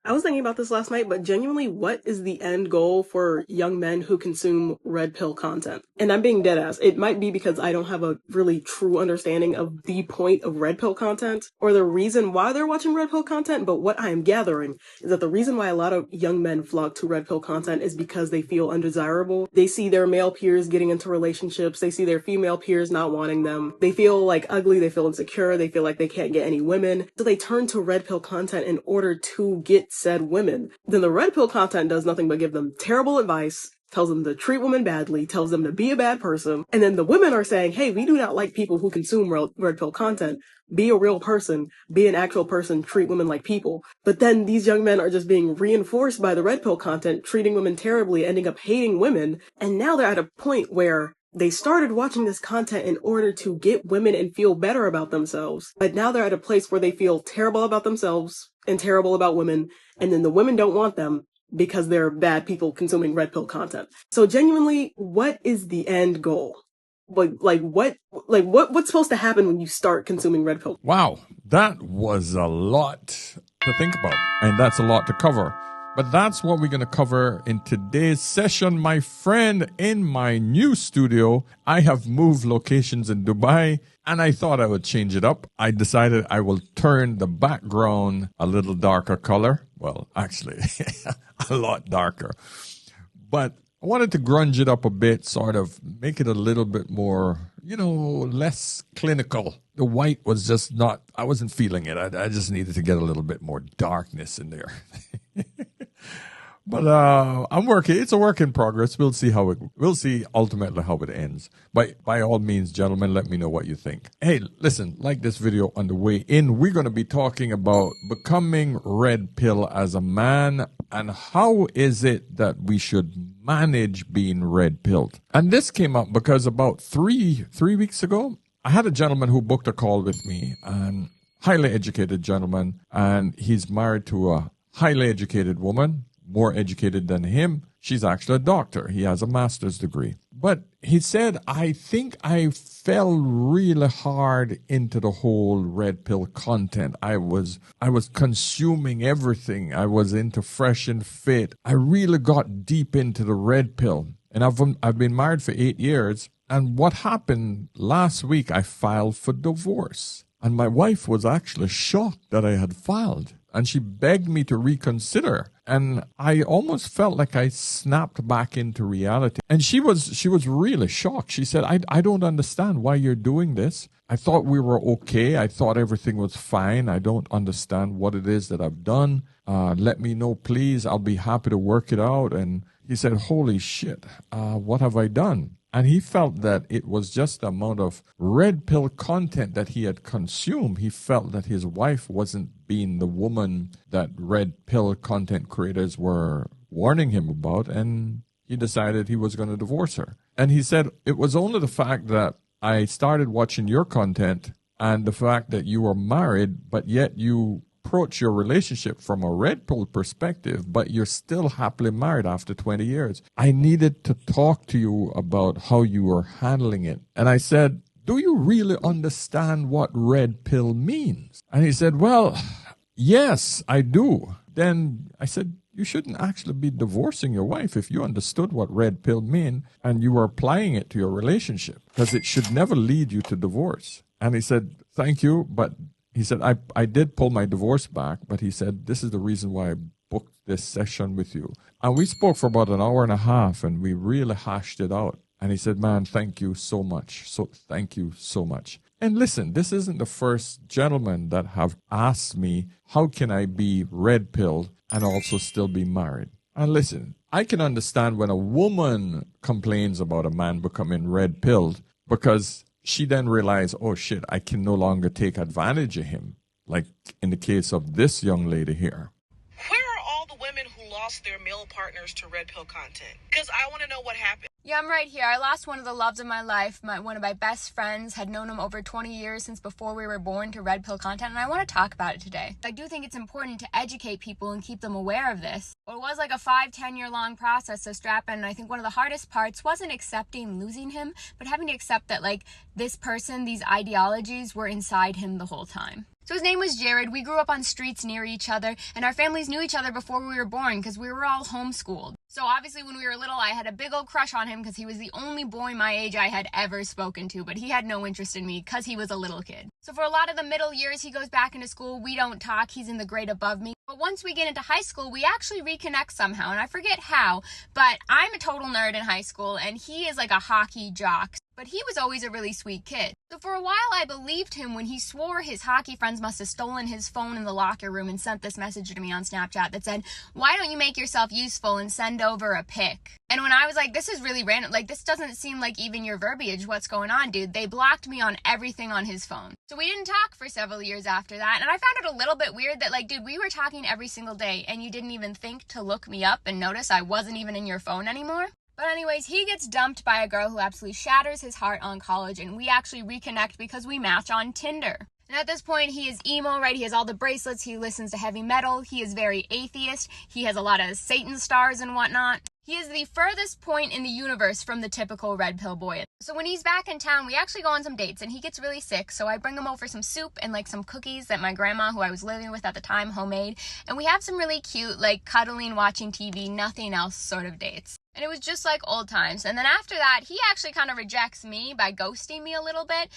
I was thinking about this last night, but genuinely, what is the end goal for young men who consume red pill content? And I'm being dead ass. It might be because I don't have a really true understanding of the point of red pill content or the reason why they're watching red pill content, but what I am gathering is that the reason why a lot of young men flock to red pill content is because they feel undesirable. They see their male peers getting into relationships. They see their female peers not wanting them. They feel like ugly. They feel insecure. They feel like they can't get any women. So they turn to red pill content in order to get said women. Then the red pill content does nothing but give them terrible advice, tells them to treat women badly, tells them to be a bad person. And then the women are saying, hey, we do not like people who consume red pill content. Be a real person, be an actual person, treat women like people. But then these young men are just being reinforced by the red pill content, treating women terribly, ending up hating women. And now they're at a point where they started watching this content in order to get women and feel better about themselves. But now they're at a place where they feel terrible about themselves and terrible about women. And then the women don't want them because they're bad people consuming red pill content. So genuinely, what is the end goal? What's supposed to happen when you start consuming red pill? Wow, that was a lot to think about, and that's a lot to cover. But that's what we're going to cover in today's session, my friend. In my new studio, I have moved locations in Dubai, and I thought I would change it up. I decided I will turn the background a little darker color. Well, actually, a lot darker. But I wanted to grunge it up a bit, sort of make it a little bit more, less clinical. The white was just not, I wasn't feeling it. I just needed to get a little bit more darkness in there. But I'm working. It's a work in progress. We'll see ultimately how it ends. But by all means, gentlemen, let me know what you think. Hey, listen, like this video on the way in, we're going to be talking about becoming red pill as a man and how is it that we should manage being red pilled. And this came up because about three weeks ago, I had a gentleman who booked a call with me, and highly educated gentleman, and he's married to a highly educated woman, more educated than him. She's actually a doctor. He has a master's degree. But he said, I think I fell really hard into the whole red pill content. I was consuming everything. I was into Fresh and Fit. I really got deep into the red pill. And I've been married for 8 years. And what happened last week, I filed for divorce. And my wife was actually shocked that I had filed. And she begged me to reconsider. And I almost felt like I snapped back into reality. And she was really shocked. She said, I don't understand why you're doing this. I thought we were okay. I thought everything was fine. I don't understand what it is that I've done. Let me know, please. I'll be happy to work it out. And he said, holy shit, what have I done? And he felt that it was just the amount of red pill content that he had consumed. He felt that his wife wasn't being the woman that red pill content creators were warning him about, and he decided he was going to divorce her. And he said it was only the fact that I started watching your content and the fact that you were married, but yet you approach your relationship from a red pill perspective, but you're still happily married after 20 years. I needed to talk to you about how you were handling it. And I said, do you really understand what red pill means? And he said, well, yes, I do. Then I said, you shouldn't actually be divorcing your wife if you understood what red pill mean and you were applying it to your relationship, because it should never lead you to divorce. And he said, thank you, but he said, I did pull my divorce back, but he said, this is the reason why I booked this session with you. And we spoke for about an hour and a half, and we really hashed it out. And he said, man, thank you so much. So thank you so much. And listen, this isn't the first gentleman that have asked me, how can I be red pilled and also still be married? And listen, I can understand when a woman complains about a man becoming red pilled, because she then realized, oh shit, I can no longer take advantage of him. Like in the case of this young lady here. Where are all the women who lost their male partners to red pill content? Because I want to know what happened. Yeah, I'm right here. I lost one of the loves of my life. One of my best friends, had known him over 20 years since before we were born, to red pill content, and I want to talk about it today. I do think it's important to educate people and keep them aware of this. It was like a 5-10 year long process, so strap in. And I think one of the hardest parts wasn't accepting losing him, but having to accept that like this person, these ideologies were inside him the whole time. So his name was Jared. We grew up on streets near each other, and our families knew each other before we were born because we were all homeschooled. So obviously when we were little, I had a big old crush on him because he was the only boy my age I had ever spoken to, but he had no interest in me because he was a little kid. So for a lot of the middle years, he goes back into school. We don't talk. He's in the grade above me. But once we get into high school, we actually reconnect somehow, and I forget how, but I'm a total nerd in high school, and he is like a hockey jock. But he was always a really sweet kid. So for a while, I believed him when he swore his hockey friends must have stolen his phone in the locker room and sent this message to me on Snapchat that said, "Why don't you make yourself useful and send over a pic?" And when I was like, this is really random, like this doesn't seem like even your verbiage, what's going on, dude? They blocked me on everything on his phone. So we didn't talk for several years after that, and I found it a little bit weird that like, dude, we were talking every single day and you didn't even think to look me up and notice I wasn't even in your phone anymore. But anyways, he gets dumped by a girl who absolutely shatters his heart on college, and we actually reconnect because we match on Tinder. And at this point, he is emo, right? He has all the bracelets. He listens to heavy metal. He is very atheist. He has a lot of Satan stars and whatnot. He is the furthest point in the universe from the typical red pill boy. So when he's back in town, we actually go on some dates, and he gets really sick. So I bring him over some soup and like some cookies that my grandma, who I was living with at the time, homemade. And we have some really cute, like cuddling, watching TV, nothing else sort of dates. And it was just like old times. And then after that, he actually kind of rejects me by ghosting me a little bit.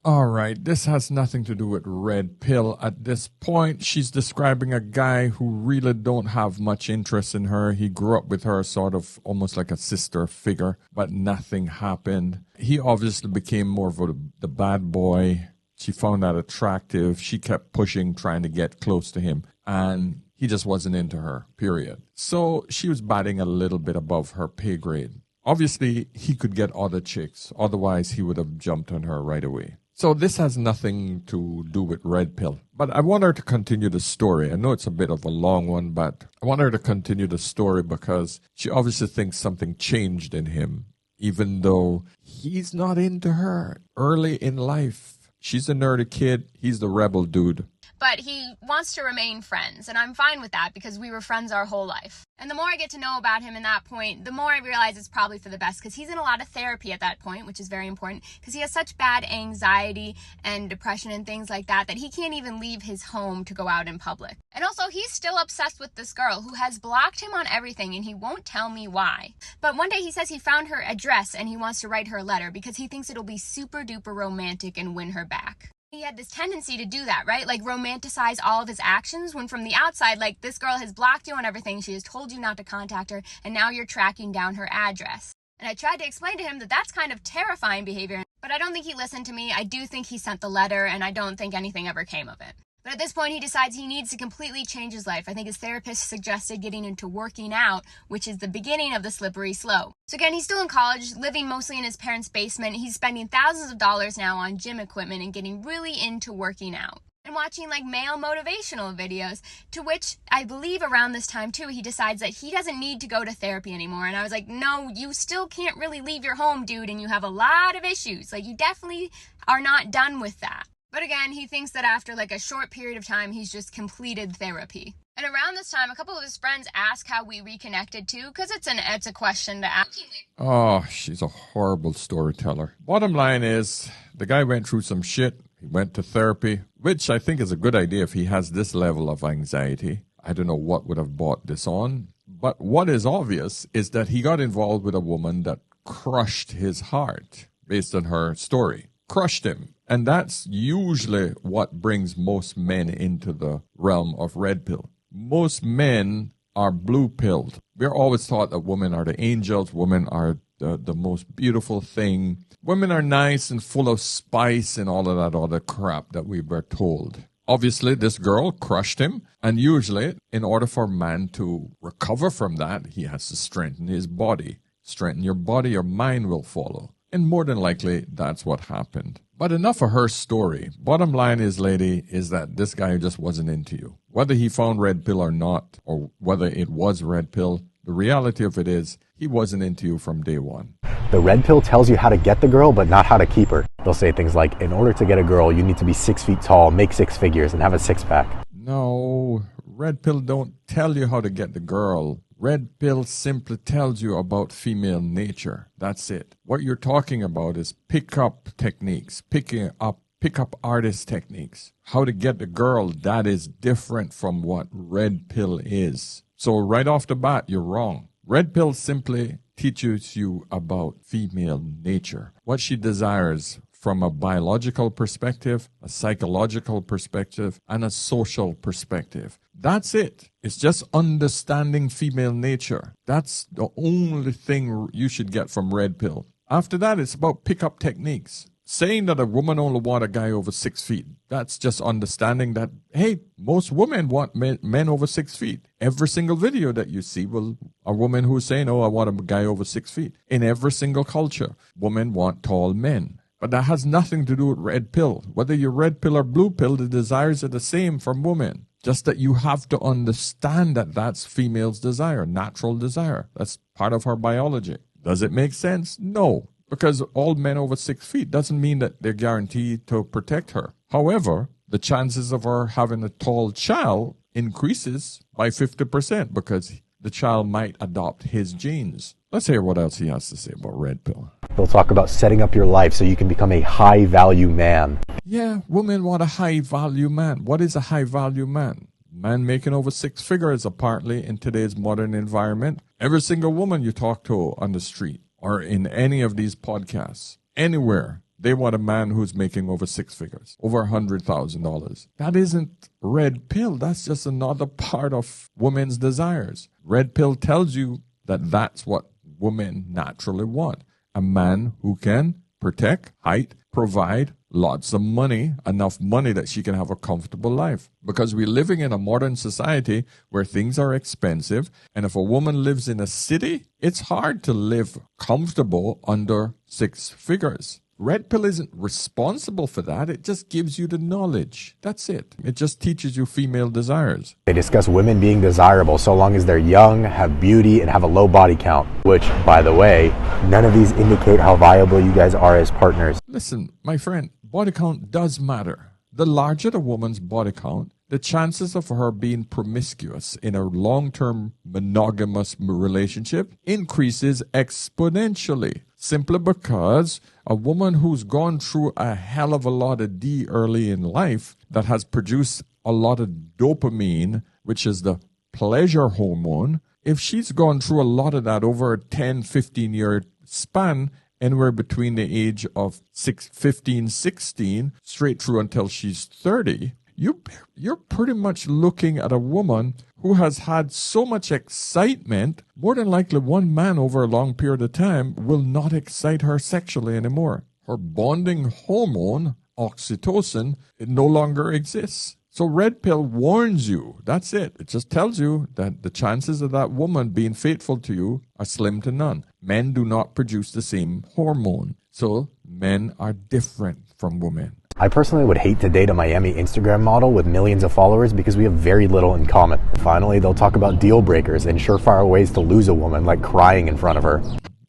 All right, this has nothing to do with red pill. At this point, she's describing a guy who really don't have much interest in her. He grew up with her sort of almost like a sister figure, but nothing happened. He obviously became more of the bad boy. She found that attractive. She kept pushing, trying to get close to him, and he just wasn't into her, period. So she was batting a little bit above her pay grade. Obviously, he could get other chicks. Otherwise, he would have jumped on her right away. So this has nothing to do with red pill. But I want her to continue the story. I know it's a bit of a long one, but I want her to continue the story because she obviously thinks something changed in him, even though he's not into her early in life. She's a nerdy kid. He's the rebel dude. But he wants to remain friends, and I'm fine with that because we were friends our whole life. And the more I get to know about him in that point, the more I realize it's probably for the best because he's in a lot of therapy at that point, which is very important because he has such bad anxiety and depression and things like that that he can't even leave his home to go out in public. And also, he's still obsessed with this girl who has blocked him on everything, and he won't tell me why. But one day he says he found her address and he wants to write her a letter because he thinks it'll be super duper romantic and win her back. He had this tendency to do that, right? Like romanticize all of his actions when from the outside, like this girl has blocked you on everything. She has told you not to contact her, and now you're tracking down her address. And I tried to explain to him that that's kind of terrifying behavior, but I don't think he listened to me. I do think he sent the letter, and I don't think anything ever came of it. But at this point, he decides he needs to completely change his life. I think his therapist suggested getting into working out, which is the beginning of the slippery slope. So again, he's still in college, living mostly in his parents' basement. He's spending thousands of dollars now on gym equipment and getting really into working out. And watching like male motivational videos, to which I believe around this time too, he decides that he doesn't need to go to therapy anymore. And I was like, no, you still can't really leave your home, dude, and you have a lot of issues. Like you definitely are not done with that. But again, he thinks that after like a short period of time, he's just completed therapy. And around this time, a couple of his friends ask how we reconnected too, because it's a question to ask. Oh, she's a horrible storyteller. Bottom line is, the guy went through some shit. He went to therapy, which I think is a good idea if he has this level of anxiety. I don't know what would have brought this on. But what is obvious is that he got involved with a woman that crushed his heart, based on her story. Crushed him. And that's usually what brings most men into the realm of red pill. Most men are blue pilled. We're always taught that women are the angels, women are the most beautiful thing. Women are nice and full of spice and all of that other crap that we were told. Obviously, this girl crushed him, and usually, in order for a man to recover from that, he has to strengthen his body. Strengthen your body, your mind will follow. And more than likely, that's what happened. But enough of her story. Bottom line is, lady, is that this guy just wasn't into you. Whether he found red pill or not, or whether it was red pill, the reality of it is he wasn't into you from day one. The red pill tells you how to get the girl, but not how to keep her. They'll say things like, in order to get a girl, you need to be 6 feet tall, make 6 figures, and have a six-pack. No, red pill don't tell you how to get the girl. Red pill simply tells you about female nature. That's it. What you're talking about is pick-up techniques, picking up pickup artist techniques, how to get the girl, that is different from what Red Pill is. So right off the bat, you're wrong. Red Pill simply teaches you about female nature, what she desires from a biological perspective, a psychological perspective, and a social perspective. That's it. It's just understanding female nature. That's the only thing you should get from Red Pill. After that, it's about pickup techniques. Saying that a woman only wants a guy over 6 feet, that's just understanding that, hey, most women want men over 6 feet. Every single video that you see will a woman who's saying, oh, I want a guy over 6 feet. In every single culture, women want tall men. But that has nothing to do with Red Pill. Whether you're Red Pill or Blue Pill, the desires are the same from women. Just that you have to understand that that's female's desire, natural desire. That's part of her biology. Does it make sense? No. Because all men over 6 feet doesn't mean that they're guaranteed to protect her. However, the chances of her having a tall child increases by 50% because the child might adopt his genes. Let's hear what else he has to say about Red Pill. They'll talk about setting up your life so you can become a high-value man. Yeah, women want a high-value man. What is a high-value man? Man making over 6 figures, apparently, in today's modern environment. Every single woman you talk to on the street or in any of these podcasts, anywhere, they want a man who's making over 6 figures, over $100,000. That isn't Red Pill. That's just another part of women's desires. Red Pill tells you that that's what women naturally want. A man who can protect, height, provide lots of money, enough money that she can have a comfortable life. Because we're living in a modern society where things are expensive. And if a woman lives in a city, it's hard to live comfortable under 6 figures. Red Pill isn't responsible for that. It just gives you the knowledge. That's it. It just teaches you female desires. They discuss women being desirable so long as they're young, have beauty, and have a low body count. Which, by the way, none of these indicate how viable you guys are as partners. Listen, my friend, body count does matter. The larger the woman's body count, the chances of her being promiscuous in a long-term monogamous relationship increases exponentially. Simply because a woman who's gone through a hell of a lot of D early in life that has produced a lot of dopamine, which is the pleasure hormone, if she's gone through a lot of that over a 10, 15-year span, anywhere between the age of 15, 16, straight through until she's 30, you're pretty much looking at a woman who has had so much excitement. More than likely, one man over a long period of time will not excite her sexually anymore. Her bonding hormone, oxytocin, it no longer exists. So Red Pill warns you. That's it. It just tells you that the chances of that woman being faithful to you are slim to none. Men do not produce the same hormone. So men are different from women. I personally would hate to date a Miami Instagram model with millions of followers because we have very little in common. Finally, they'll talk about deal breakers and surefire ways to lose a woman, like crying in front of her.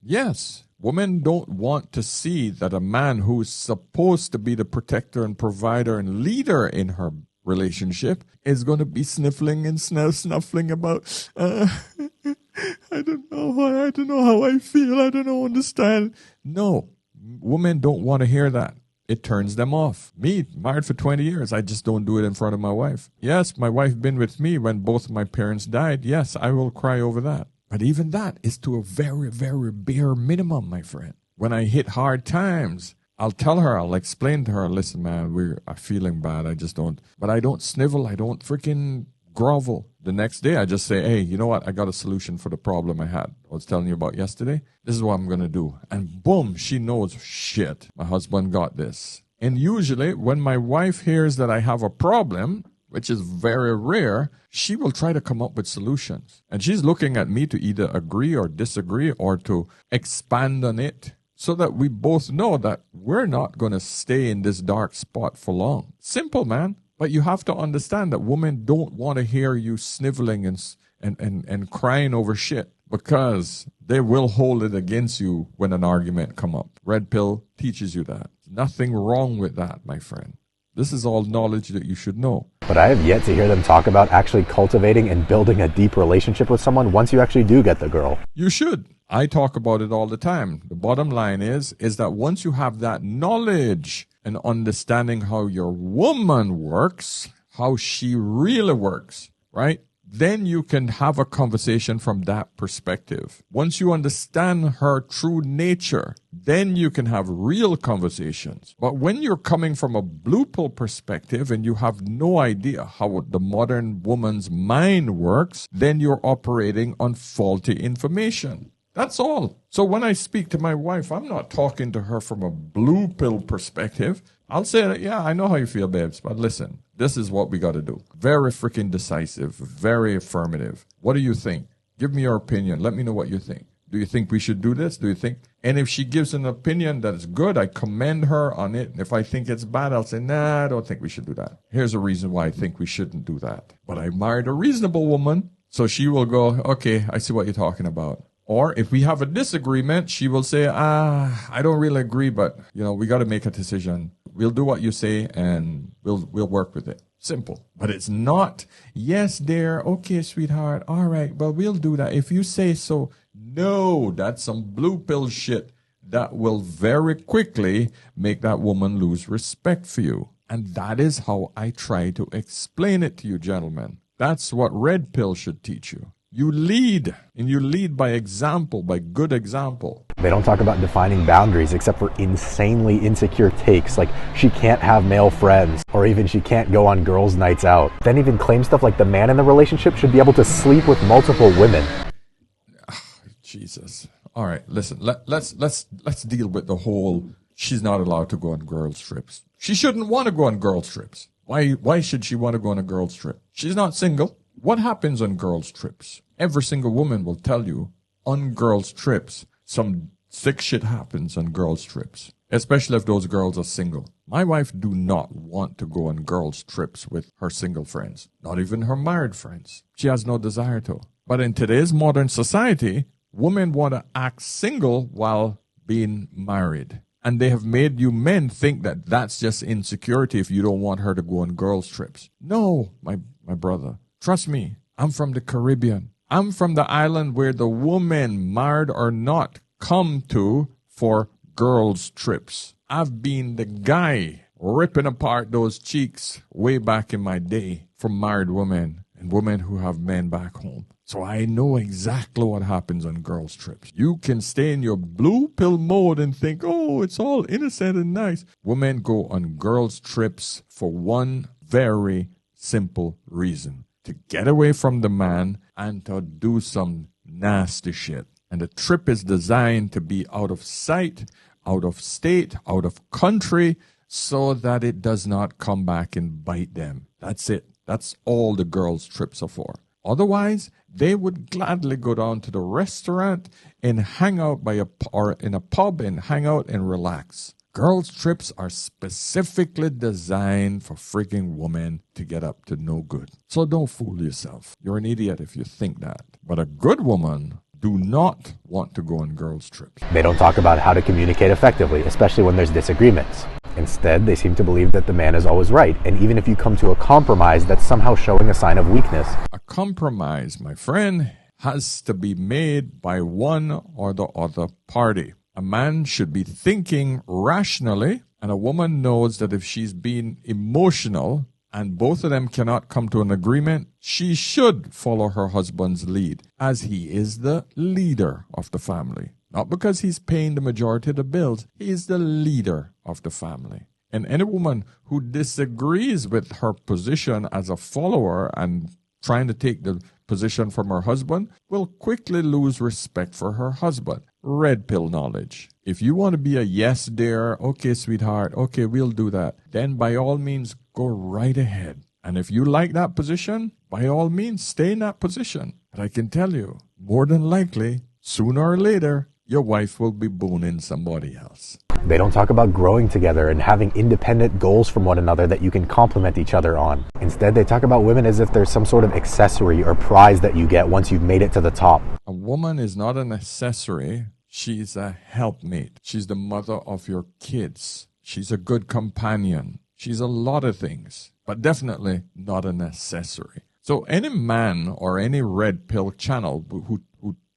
Yes, women don't want to see that a man who is supposed to be the protector and provider and leader in her relationship is going to be sniffling and snuffling about, I don't know how I feel, I don't understand. No, women don't want to hear that. It turns them off. Me, married for 20 years, I just don't do it in front of my wife. Yes, my wife been with me when both my parents died. Yes, I will cry over that. But even that is to a very, very bare minimum, my friend. When I hit hard times, I'll tell her, I'll explain to her, listen, man, we're feeling bad. I just don't, but I don't snivel. I don't freaking grovel. The next day, I just say, hey, you know what? I got a solution for the problem I was telling you about yesterday. This is what I'm going to do. And boom, she knows, shit, my husband got this. And usually when my wife hears that I have a problem, which is very rare, she will try to come up with solutions. And she's looking at me to either agree or disagree or to expand on it so that we both know that we're not going to stay in this dark spot for long. Simple, man. But you have to understand that women don't want to hear you sniveling and crying over shit because they will hold it against you when an argument come up. Red Pill teaches you that. Nothing wrong with that, my friend. This is all knowledge that you should know. But I have yet to hear them talk about actually cultivating and building a deep relationship with someone once you actually do get the girl. You should. I talk about it all the time. The bottom line is that once you have that knowledge and understanding how your woman works, how she really works, right? Then you can have a conversation from that perspective. Once you understand her true nature, then you can have real conversations. But when you're coming from a blue pill perspective and you have no idea how the modern woman's mind works, then you're operating on faulty information. That's all. So when I speak to my wife, I'm not talking to her from a blue pill perspective. I'll say, yeah, I know how you feel, babes, but listen, this is what we got to do. Very freaking decisive, very affirmative. What do you think? Give me your opinion. Let me know what you think. Do you think we should do this? Do you think? And if she gives an opinion that is good, I commend her on it. And if I think it's bad, I'll say, nah, I don't think we should do that. Here's a reason why I think we shouldn't do that. But I married a reasonable woman, so she will go, okay, I see what you're talking about. Or if we have a disagreement, she will say, I don't really agree, but, we got to make a decision. We'll do what you say and we'll work with it. Simple. But it's not, yes, dear, okay, sweetheart, all right, well, we'll do that. If you say so, no, that's some blue pill shit that will very quickly make that woman lose respect for you. And that is how I try to explain it to you, gentlemen. That's what red pill should teach you. You lead, and you lead by example, by good example. They don't talk about defining boundaries except for insanely insecure takes like she can't have male friends or even she can't go on girls' nights out. Then even claim stuff like the man in the relationship should be able to sleep with multiple women. Jesus. All right, listen, let's deal with the whole she's not allowed to go on girls' trips. She shouldn't want to go on girls' trips. Why should she want to go on a girls' trip? She's not single. What happens on girls' trips? Every single woman will tell you on girls' trips, some sick shit happens on girls' trips, especially if those girls are single. My wife do not want to go on girls' trips with her single friends, not even her married friends. She has no desire to. But in today's modern society, women want to act single while being married. And they have made you men think that that's just insecurity if you don't want her to go on girls' trips. No, my brother. Trust me, I'm from the Caribbean. I'm from the island where the women, married or not, come to for girls' trips. I've been the guy ripping apart those cheeks way back in my day from married women and women who have men back home. So I know exactly what happens on girls' trips. You can stay in your blue pill mode and think, oh, it's all innocent and nice. Women go on girls' trips for one very simple reason. To get away from the man and to do some nasty shit. And the trip is designed to be out of sight, out of state, out of country, so that it does not come back and bite them. That's it. That's all the girls' trips are for. Otherwise, they would gladly go down to the restaurant and hang out or in a pub and hang out and relax. Girls' trips are specifically designed for freaking women to get up to no good. So don't fool yourself. You're an idiot if you think that. But a good woman do not want to go on girls' trips. They don't talk about how to communicate effectively, especially when there's disagreements. Instead, they seem to believe that the man is always right, and even if you come to a compromise, that's somehow showing a sign of weakness. A compromise, my friend, has to be made by one or the other party. A man should be thinking rationally, and a woman knows that if she's being emotional and both of them cannot come to an agreement, she should follow her husband's lead, as he is the leader of the family. Not because he's paying the majority of the bills, he is the leader of the family. And any woman who disagrees with her position as a follower and trying to take the position from her husband will quickly lose respect for her husband. Red pill knowledge. If you want to be a yes, dear, okay, sweetheart, okay, we'll do that, then by all means, go right ahead. And if you like that position, by all means, stay in that position. But I can tell you, more than likely, sooner or later, your wife will be boning somebody else. They don't talk about growing together and having independent goals from one another that you can complement each other on. Instead, they talk about women as if there's some sort of accessory or prize that you get once you've made it to the top. A woman is not an accessory. She's a helpmate. She's the mother of your kids. She's a good companion. She's a lot of things, but definitely not an accessory. So any man or any red pill channel who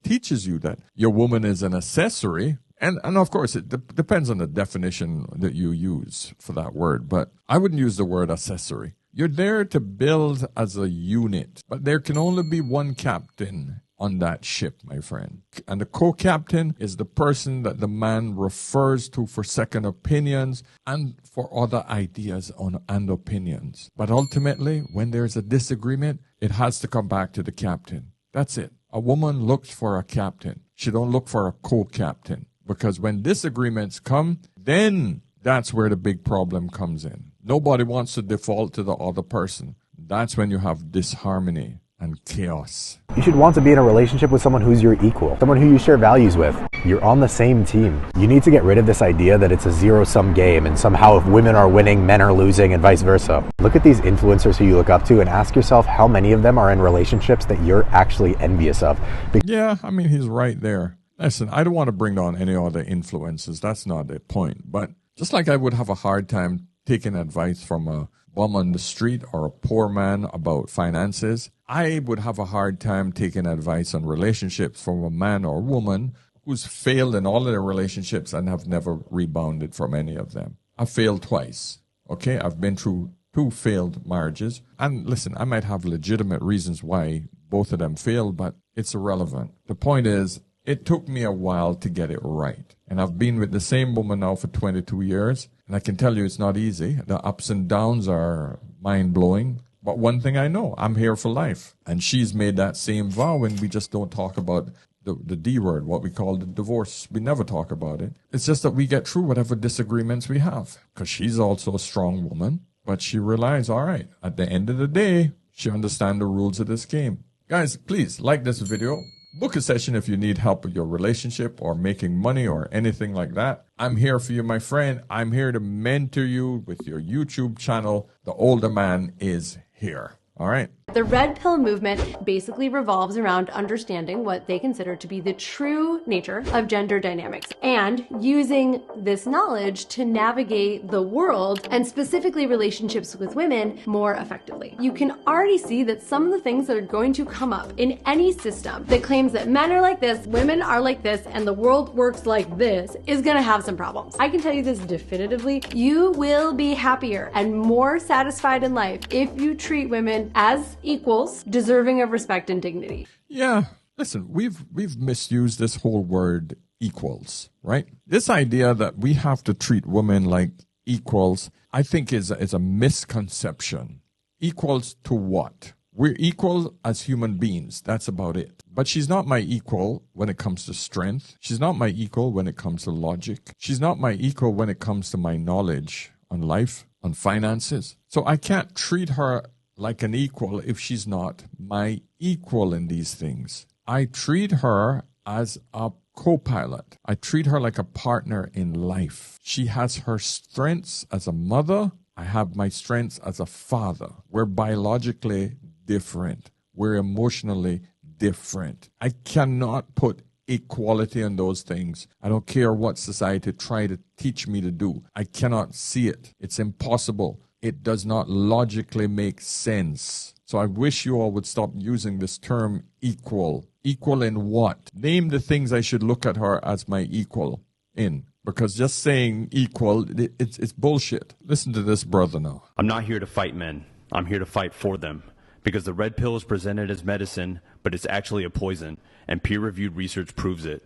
teaches you that your woman is an accessory, And of course, it depends on the definition that you use for that word, but I wouldn't use the word accessory. You're there to build as a unit, but there can only be one captain on that ship, my friend. And the co-captain is the person that the man refers to for second opinions and for other ideas and opinions. But ultimately, when there's a disagreement, it has to come back to the captain. That's it. A woman looks for a captain. She don't look for a co-captain. Because when disagreements come, then that's where the big problem comes in. Nobody wants to default to the other person. That's when you have disharmony and chaos. You should want to be in a relationship with someone who's your equal, someone who you share values with. You're on the same team. You need to get rid of this idea that it's a zero-sum game and somehow if women are winning, men are losing and vice versa. Look at these influencers who you look up to and ask yourself how many of them are in relationships that you're actually envious of. Yeah, I mean, he's right there. Listen, I don't want to bring down any other influences. That's not the point. But just like I would have a hard time taking advice from a bum on the street or a poor man about finances, I would have a hard time taking advice on relationships from a man or woman who's failed in all of their relationships and have never rebounded from any of them. I've failed twice. Okay, I've been through 2 failed marriages. And listen, I might have legitimate reasons why both of them failed, but it's irrelevant. The point is, it took me a while to get it right. And I've been with the same woman now for 22 years. And I can tell you it's not easy. The ups and downs are mind-blowing. But one thing I know, I'm here for life. And she's made that same vow, and we just don't talk about the D word, what we call the divorce. We never talk about it. It's just that we get through whatever disagreements we have. Because she's also a strong woman. But she realizes, all right, at the end of the day, she understands the rules of this game. Guys, please like this video. Book a session if you need help with your relationship or making money or anything like that. I'm here for you, my friend. I'm here to mentor you with your YouTube channel. The older man is here. All right. The Red Pill Movement basically revolves around understanding what they consider to be the true nature of gender dynamics and using this knowledge to navigate the world and specifically relationships with women more effectively. You can already see that some of the things that are going to come up in any system that claims that men are like this, women are like this, and the world works like this is going to have some problems. I can tell you this definitively. You will be happier and more satisfied in life if you treat women as equals, deserving of respect and dignity. Yeah. Listen, we've misused this whole word equals, right? This idea that we have to treat women like equals, I think is a misconception. Equals to what? We're equal as human beings. That's about it. But she's not my equal when it comes to strength. She's not my equal when it comes to logic. She's not my equal when it comes to my knowledge on life, on finances. So I can't treat her like an equal if she's not my equal in these things. I treat her as a co-pilot. I treat her like a partner in life. She has her strengths as a mother. I have my strengths as a father. We're biologically different. We're emotionally different. I cannot put equality on those things. I don't care what society try to teach me to do. I cannot see it. It's impossible. It does not logically make sense. So I wish you all would stop using this term equal. Equal in what? Name the things I should look at her as my equal in. Because just saying equal, it's bullshit. Listen to this brother now. I'm not here to fight men. I'm here to fight for them. Because the red pill is presented as medicine, but it's actually a poison, and peer-reviewed research proves it.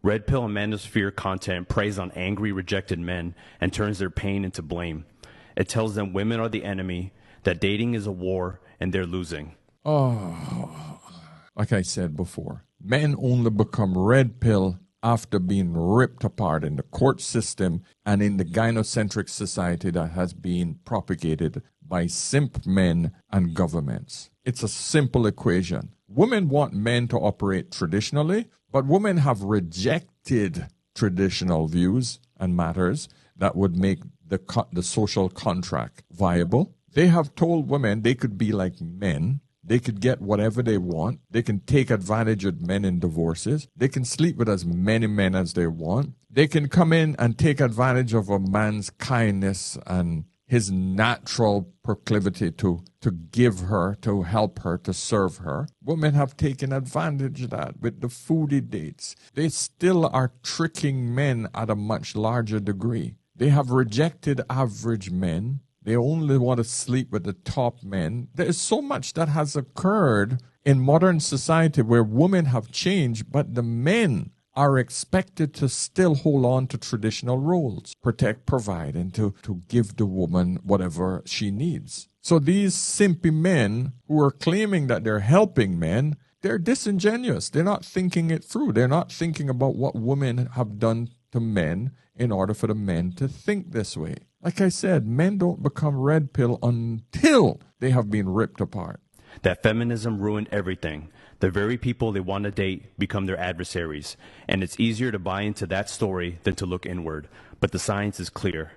Red pill and manosphere content preys on angry, rejected men and turns their pain into blame. It tells them women are the enemy, that dating is a war, and they're losing. Oh, like I said before, men only become red pill after being ripped apart in the court system and in the gynocentric society that has been propagated by simp men and governments. It's a simple equation. Women want men to operate traditionally, but women have rejected traditional views and matters that would make the social contract viable. They have told women they could be like men. They could get whatever they want. They can take advantage of men in divorces. They can sleep with as many men as they want. They can come in and take advantage of a man's kindness and his natural proclivity to give her, to help her, to serve her. Women have taken advantage of that with the foodie dates. They still are tricking men at a much larger degree. They have rejected average men. They only want to sleep with the top men. There is so much that has occurred in modern society where women have changed, but the men are expected to still hold on to traditional roles, protect, provide, and to give the woman whatever she needs. So these simpy men who are claiming that they're helping men, they're disingenuous. They're not thinking it through. They're not thinking about what women have done to men in order for the men to think this way. Like I said, men don't become red pill until they have been ripped apart. That feminism ruined everything. The very people they want to date become their adversaries. And it's easier to buy into that story than to look inward. But the science is clear.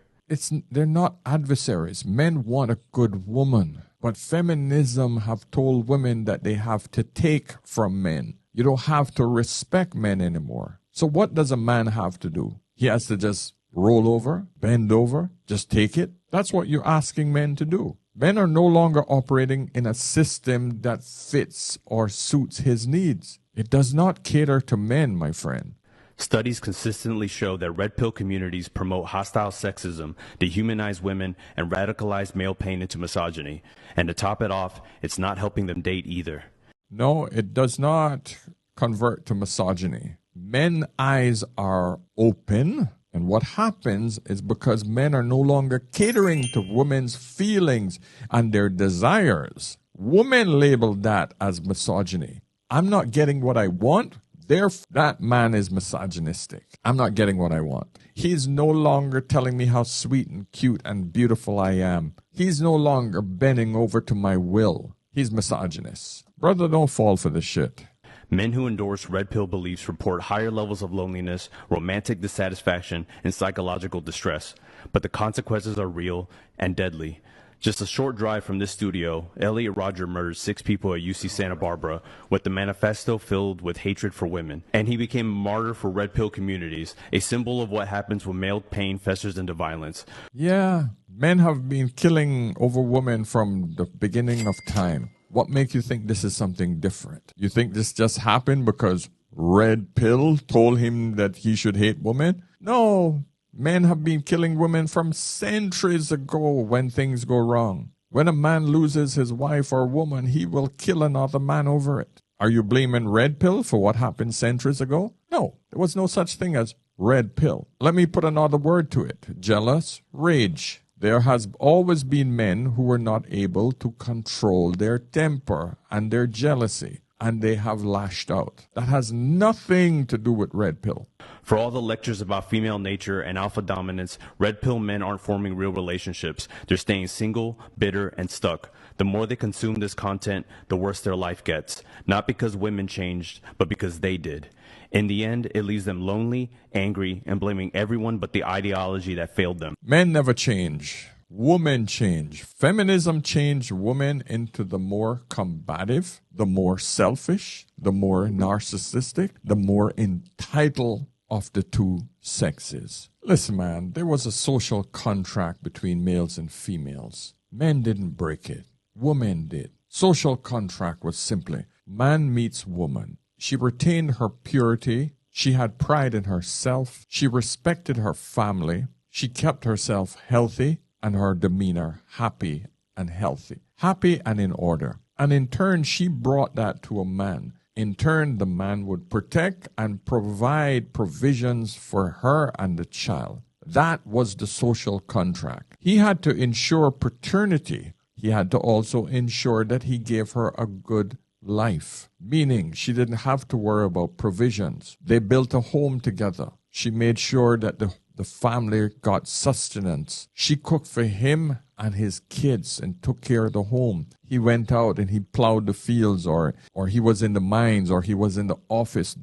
They're not adversaries. Men want a good woman. But feminism have told women that they have to take from men. You don't have to respect men anymore. So what does a man have to do? He has to just roll over, bend over, just take it. That's what you're asking men to do. Men are no longer operating in a system that fits or suits his needs. It does not cater to men, my friend. Studies consistently show that red pill communities promote hostile sexism, dehumanize women, and radicalize male pain into misogyny. And to top it off, it's not helping them date either. No, it does not convert to misogyny. Men's eyes are open. And what happens is because men are no longer catering to women's feelings and their desires, women label that as misogyny. I'm not getting what I want, therefore that man is misogynistic. I'm not getting what I want. He's no longer telling me how sweet and cute and beautiful I am. He's no longer bending over to my will. He's misogynist. Brother, don't fall for this shit. Men who endorse red pill beliefs report higher levels of loneliness, romantic dissatisfaction, and psychological distress. But the consequences are real and deadly. Just a short drive from this studio, Elliot Roger murdered 6 people at UC Santa Barbara with a manifesto filled with hatred for women. And he became a martyr for red pill communities, a symbol of what happens when male pain festers into violence. Yeah, men have been killing over women from the beginning of time. What makes you think this is something different? You think this just happened because Red Pill told him that he should hate women? No, men have been killing women from centuries ago when things go wrong. When a man loses his wife or woman, he will kill another man over it. Are you blaming Red Pill for what happened centuries ago? No, there was no such thing as Red Pill. Let me put another word to it. Jealous, rage. There has always been men who were not able to control their temper and their jealousy, and they have lashed out. That has nothing to do with Red Pill. For all the lectures about female nature and alpha dominance, red pill men aren't forming real relationships. They're staying single, bitter, and stuck. The more they consume this content, the worse their life gets. Not because women changed, but because they did. In the end, it leaves them lonely, angry, and blaming everyone but the ideology that failed them. Men never change. Women change. Feminism changed women into the more combative, the more selfish, the more narcissistic, the more entitled of the two sexes. Listen, man, there was a social contract between males and females. Men didn't break it. Women did. Social contract was simply man meets woman. She retained her purity. She had pride in herself. She respected her family. She kept herself healthy and her demeanor happy and healthy. Happy and in order. And in turn, she brought that to a man. In turn, the man would protect and provide provisions for her and the child. That was the social contract. He had to ensure paternity. He had to also ensure that he gave her a good life, meaning she didn't have to worry about provisions. They built a home together. She made sure that the family got sustenance. She cooked for him and his kids and took care of the home. He went out and he plowed the fields, or he was in the mines, or he was in the office.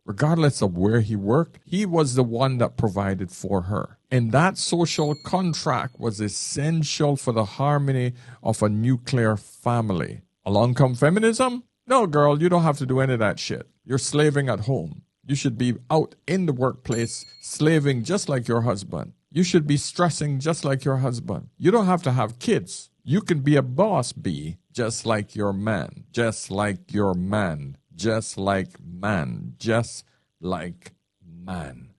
Regardless of where he worked, he was the one that provided for her. And that social contract was essential for the harmony of a nuclear family. Along come feminism? No, girl, you don't have to do any of that shit. You're slaving at home. You should be out in the workplace slaving just like your husband. You should be stressing just like your husband. You don't have to have kids. You can be a boss bee just like your man, just like your man, just like man, just like man.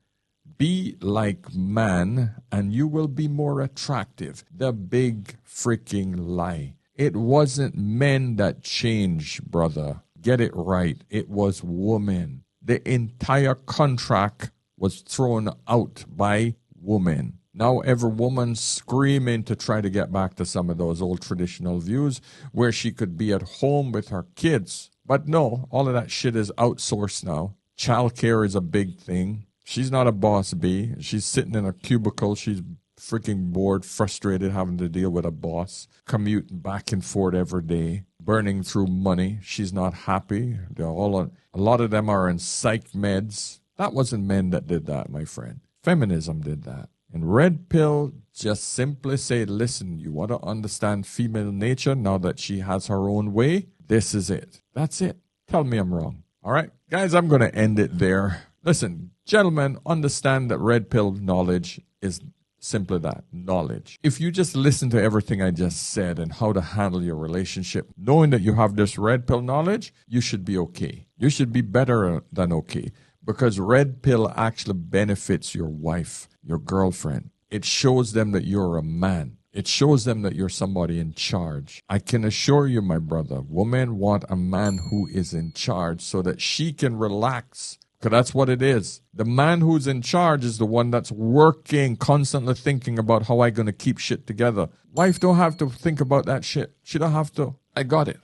Be like man and you will be more attractive. The big freaking lie. It wasn't men that changed, brother. Get it right. It was women. The entire contract was thrown out by women. Now every woman's screaming to try to get back to some of those old traditional views where she could be at home with her kids. But no, all of that shit is outsourced now. Childcare is a big thing. She's not a boss bee. She's sitting in a cubicle. She's freaking bored, frustrated, having to deal with a boss, commuting back and forth every day, burning through money. She's not happy. They're all on, a lot of them are on psych meds. That wasn't men that did that, my friend. Feminism did that. And Red Pill just simply say, listen, you want to understand female nature now that she has her own way? This is it. That's it. Tell me I'm wrong. All right, guys, I'm going to end it there. Listen, gentlemen, understand that Red Pill knowledge is simply that, knowledge. If you just listen to everything I just said and how to handle your relationship, knowing that you have this Red Pill knowledge, you should be okay. You should be better than okay. Because Red Pill actually benefits your wife, your girlfriend. It shows them that you're a man. It shows them that you're somebody in charge. I can assure you, my brother, women want a man who is in charge so that she can relax. Because that's what it is. The man who's in charge is the one that's working, constantly thinking about how I going to keep shit together. Wife don't have to think about that shit. She don't have to. I got it.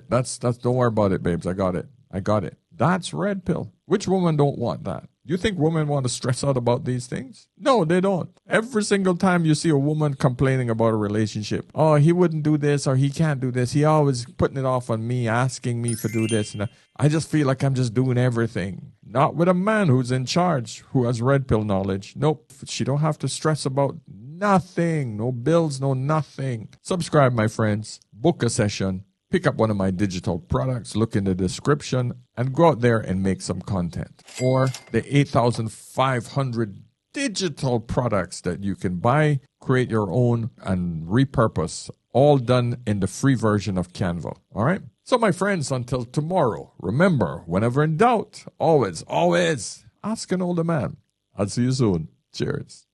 That's don't worry about it, babes. I got it. That's Red Pill. Which woman don't want that? You think women want to stress out about these things? No, they don't. Every single time you see a woman complaining about a relationship, oh, he wouldn't do this or he can't do this. He always putting it off on me, asking me to do this. And I just feel like I'm just doing everything. Not with a man who's in charge, who has Red Pill knowledge. Nope. She don't have to stress about nothing. No bills, no nothing. Subscribe, my friends. Book a session. Pick up one of my digital products, look in the description, and go out there and make some content. Or the 8,500 digital products that you can buy, create your own, and repurpose, all done in the free version of Canva. All right? So, my friends, until tomorrow, remember, whenever in doubt, always ask an older man. I'll see you soon. Cheers.